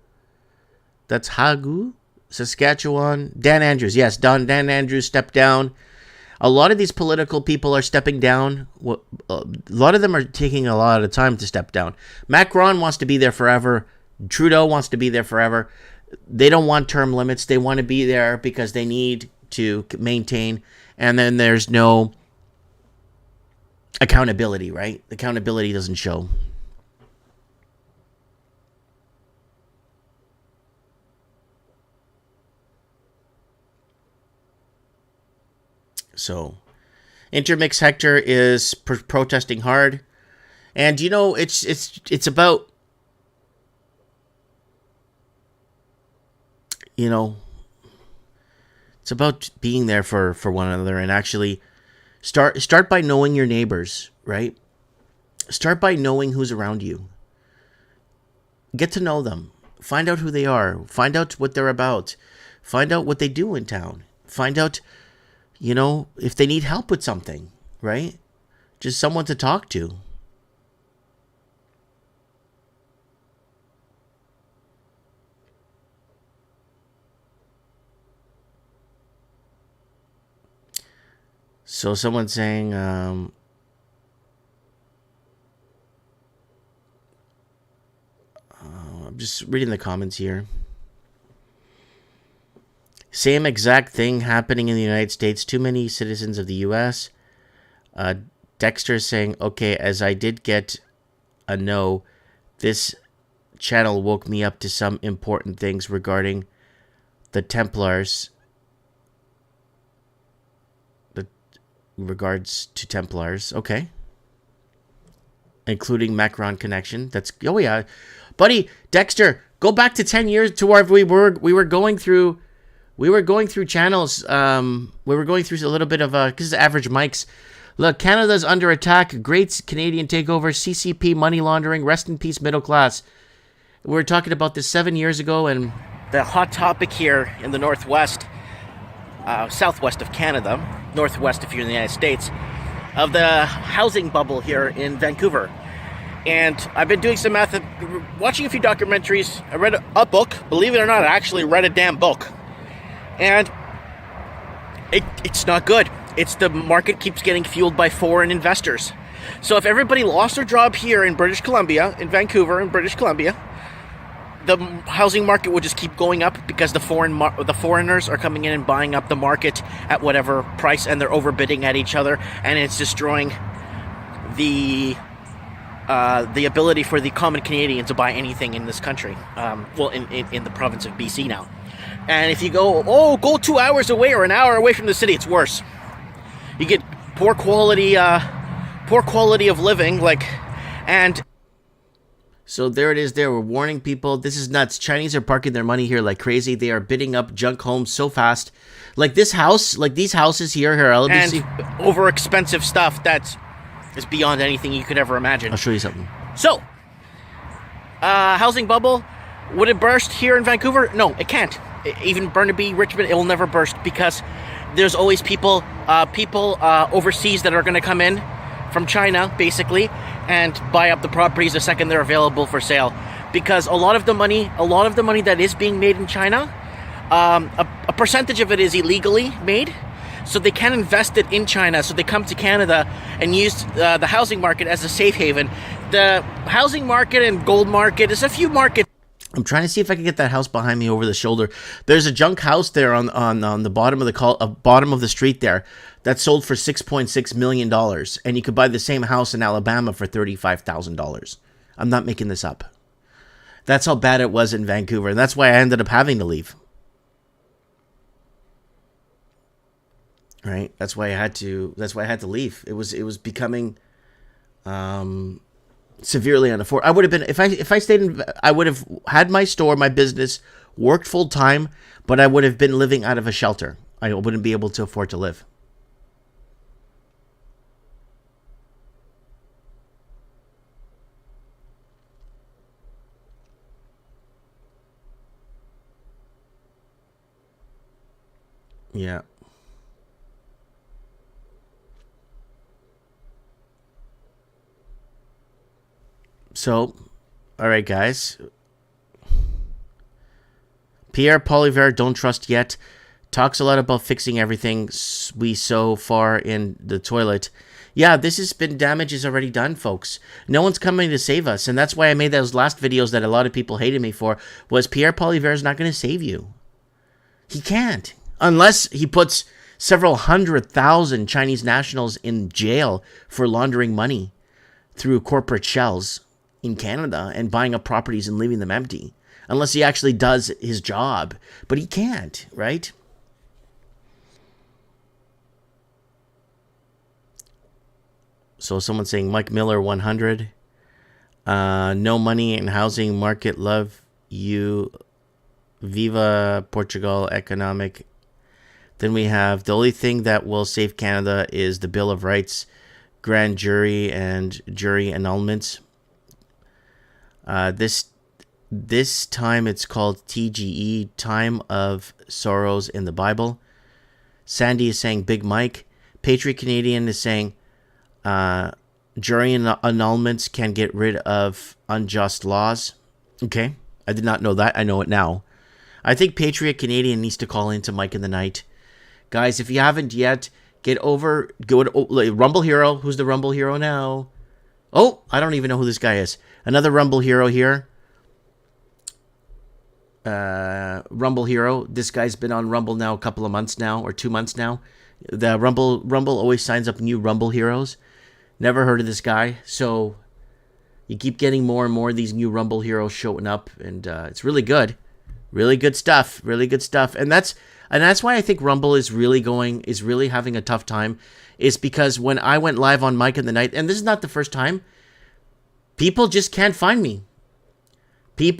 That's Hagu, Saskatchewan. Dan Andrews. Yes, Dan Andrews stepped down. A lot of these political people are stepping down. A lot of them are taking a lot of time to step down. Macron wants to be there forever. Trudeau wants to be there forever. They don't want term limits. They want to be there because they need to maintain. And then there's no accountability, right? Accountability doesn't show. So, Intermix Hector is protesting hard, and you know it's about, you know, it's about being there for one another, and actually start by knowing your neighbors, right? Start by knowing who's around you. Get to know them. Find out who they are. Find out what they're about. Find out what they do in town. Find out, if they need help with something, right? Just someone to talk to. So someone's saying, I'm just reading the comments here. Same exact thing happening in the United States. Too many citizens of the U.S. Dexter saying, okay, as I did get a no, this channel woke me up to some important things regarding the Templars. Regards to Templars. Okay. Including Macron connection. That's, oh yeah. Buddy, Dexter, go back to 10 years to where we were going through channels. We were going through a little bit of because average mics. Look, Canada's under attack. Great Canadian takeover. CCP money laundering. Rest in peace, middle class. We were talking about this 7 years ago, and the hot topic here in the Northwest, southwest of Canada, northwest if you're in the United States, of the housing bubble here in Vancouver. And I've been doing some math, watching a few documentaries. I read a book. Believe it or not, I actually read a damn book. And it's not good. It's the market keeps getting fueled by foreign investors. So if everybody lost their job here in British Columbia, in Vancouver, in British Columbia, the housing market would just keep going up because the foreigners are coming in and buying up the market at whatever price, and they're overbidding at each other, and it's destroying the ability for the common Canadian to buy anything in this country. In the province of BC now. And if you go 2 hours away or an hour away from the city, it's worse. You get poor quality of living, and so there it is. There, we're warning people. This is nuts. Chinese are parking their money here like crazy. They are bidding up junk homes so fast. Like this house, like these houses here, LBC. And over expensive stuff that is beyond anything you could ever imagine. I'll show you something. So, housing bubble, would it burst here in Vancouver? No, it can't. Even Burnaby, Richmond, it will never burst because there's always people overseas that are going to come in from China, basically, and buy up the properties the second they're available for sale. Because a lot of the money that is being made in China, a percentage of it is illegally made, so they can invest it in China. So they come to Canada and use the housing market as a safe haven. The housing market and gold market is a few markets. I'm trying to see if I can get that house behind me over the shoulder. There's a junk house there on the bottom of the bottom of the street there that sold for $6.6 million, and you could buy the same house in Alabama for $35,000. I'm not making this up. That's how bad it was in Vancouver, and that's why I ended up having to leave. Right? That's why I had to leave. It was becoming severely unaffordable. I would have been if I stayed in. I would have had my store, my business, worked full time, but I would have been living out of a shelter. I wouldn't be able to afford to live. Yeah. So, all right, guys. Pierre Poilievre, don't trust yet. Talks a lot about fixing everything we so far in the toilet. Yeah, damage is already done, folks. No one's coming to save us, and that's why I made those last videos that a lot of people hated me for, was Pierre Poilievre is not going to save you. He can't. Unless he puts several 100,000 Chinese nationals in jail for laundering money through corporate shells in Canada and buying up properties and leaving them empty. Unless he actually does his job. But he can't, right? So someone's saying Mike Miller 100. No money in housing market. Love you. Viva Portugal economic. Then we have the only thing that will save Canada is the Bill of Rights, grand jury and jury annulments. This This time it's called TGE, Time of Sorrows in the Bible. Sandy is saying Big Mike. Patriot Canadian is saying jury annulments can get rid of unjust laws. Okay, I did not know that. I know it now. I think Patriot Canadian needs to call into Mike in the Night. Guys, if you haven't yet, go to Rumble Hero. Who's the Rumble Hero now? Oh, I don't even know who this guy is. Another Rumble Hero here. Rumble Hero. This guy's been on Rumble now a couple of months now, or 2 months now. The Rumble always signs up new Rumble Heroes. Never heard of this guy, so you keep getting more and more of these new Rumble Heroes showing up, and it's really good. Really good stuff. Really good stuff. And that's why I think Rumble is really having a tough time, is because when I went live on Mike in the Night, and this is not the first time, people just can't find me. They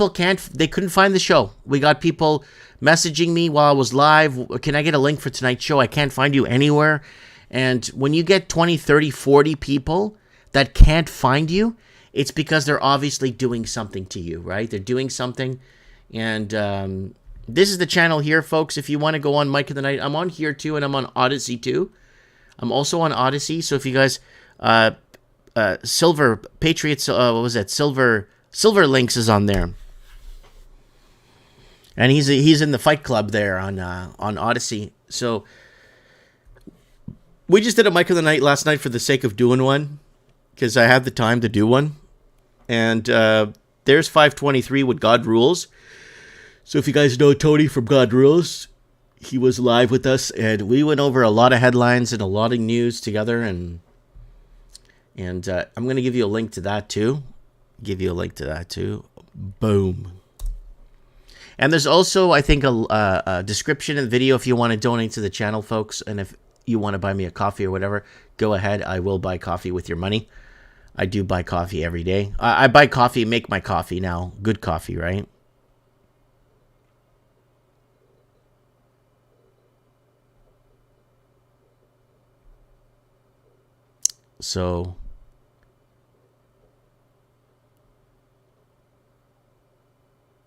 couldn't find the show. We got people messaging me while I was live. Can I get a link for tonight's show? I can't find you anywhere. And when you get 20, 30, 40 people that can't find you, it's because they're obviously doing something to you, right? They're doing something. And this is the channel here, folks. If you want to go on Mike of the Night, I'm on here too, and I'm on Odyssey too. I'm also on Odyssey. So if you guys, Silver Patriots, what was that? Silver Links is on there, and he's in the Fight Club there on Odyssey. So we just did a Mike of the Night last night for the sake of doing one, because I had the time to do one. And there's 523 with God Rules. So if you guys know Tony from God Rules, he was live with us, and we went over a lot of headlines and a lot of news together. And I'm gonna give you a link to that too. Boom. And there's also, I think, a description in the video if you want to donate to the channel, folks. And if you want to buy me a coffee or whatever, go ahead. I will buy coffee with your money. I do buy coffee every day. I buy coffee, make my coffee now. Good coffee, right? So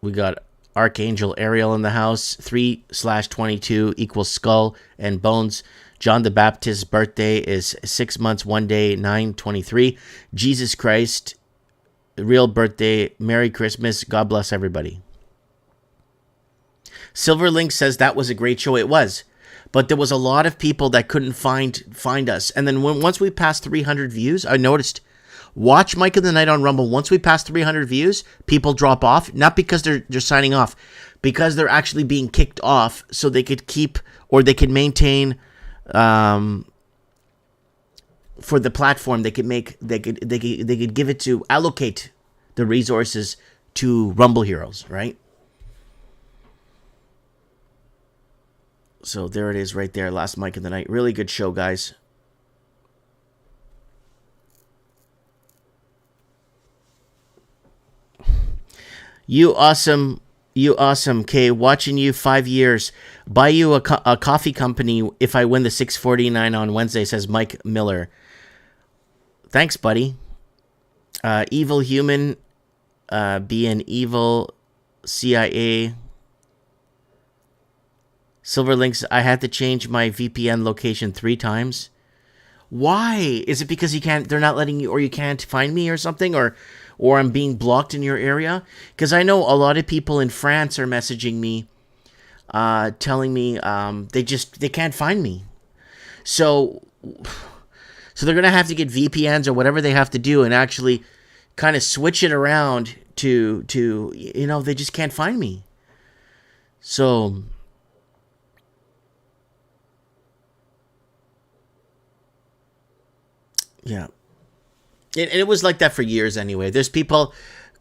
we got Archangel Ariel in the house. 3/22 equals skull and bones. John the Baptist's birthday is 6 months, 1 day, 9/23. Jesus Christ, real birthday. Merry Christmas. God bless everybody. Silverlink says that was a great show. It was. But there was a lot of people that couldn't find us. And then once we passed 300 views, I noticed, watch Mike of the Night on Rumble. Once we pass 300 views, people drop off. Not because they're signing off, because they're actually being kicked off so they could keep, or they could maintain, for the platform, they could give it to, allocate the resources to Rumble Heroes, right? So there it is right there, last Mike of the Night. Really good show, guys. You awesome, Kay. Watching you 5 years. Buy you a coffee company if I win the 649 on Wednesday, says Mike Miller. Thanks, buddy. Evil human, be an evil CIA. Silverlinks, I had to change my VPN location 3 times. Why? Is it because they're not letting you, or you can't find me or something, or I'm being blocked in your area? Because I know a lot of people in France are messaging me, telling me they can't find me. So they're gonna have to get VPNs or whatever they have to do and actually kind of switch it around to they just can't find me. So yeah. And it was like that for years anyway. There's people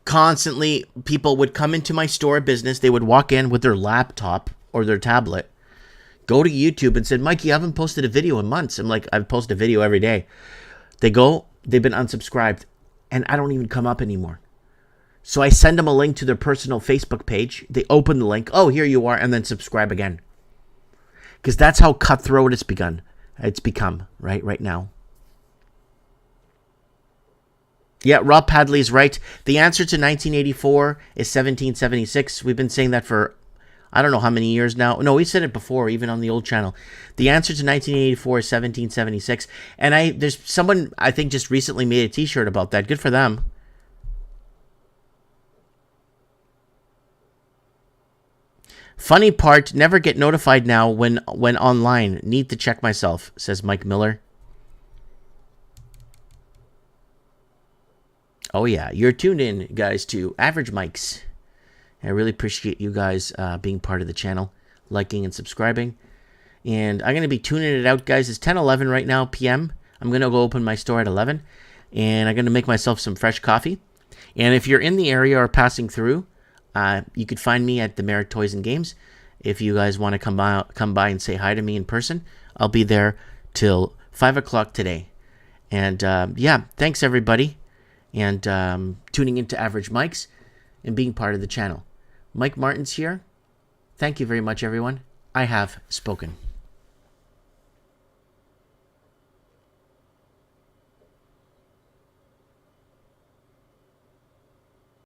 would come into my store business. They would walk in with their laptop or their tablet, go to YouTube and said, Mike, you haven't posted a video in months. I'm like, I've posted a video every day. They've been unsubscribed, and I don't even come up anymore. So I send them a link to their personal Facebook page. They open the link. Oh, here you are. And then subscribe again. Because that's how cutthroat it's become right now. Yeah, Rob Padley's right. The answer to 1984 is 1776. We've been saying that for I don't know how many years now. No, we said it before, even on the old channel. The answer to 1984 is 1776. And there's someone, I think, just recently made a t-shirt about that. Good for them. Funny part, never get notified now when online. Need to check myself, says Mike Miller. Oh yeah, you're tuned in, guys, to Average Mics. I really appreciate you guys being part of the channel, liking and subscribing. And I'm going to be tuning it out, guys. It's 10:11 right now, p.m. I'm going to go open my store at 11. And I'm going to make myself some fresh coffee. And if you're in the area or passing through, you could find me at the Merritt Toys and Games. If you guys want to come by and say hi to me in person, I'll be there till 5 o'clock today. And yeah, thanks everybody. And tuning into Average Mics and being part of the channel. Mike Martin's here. Thank you very much, everyone. I have spoken.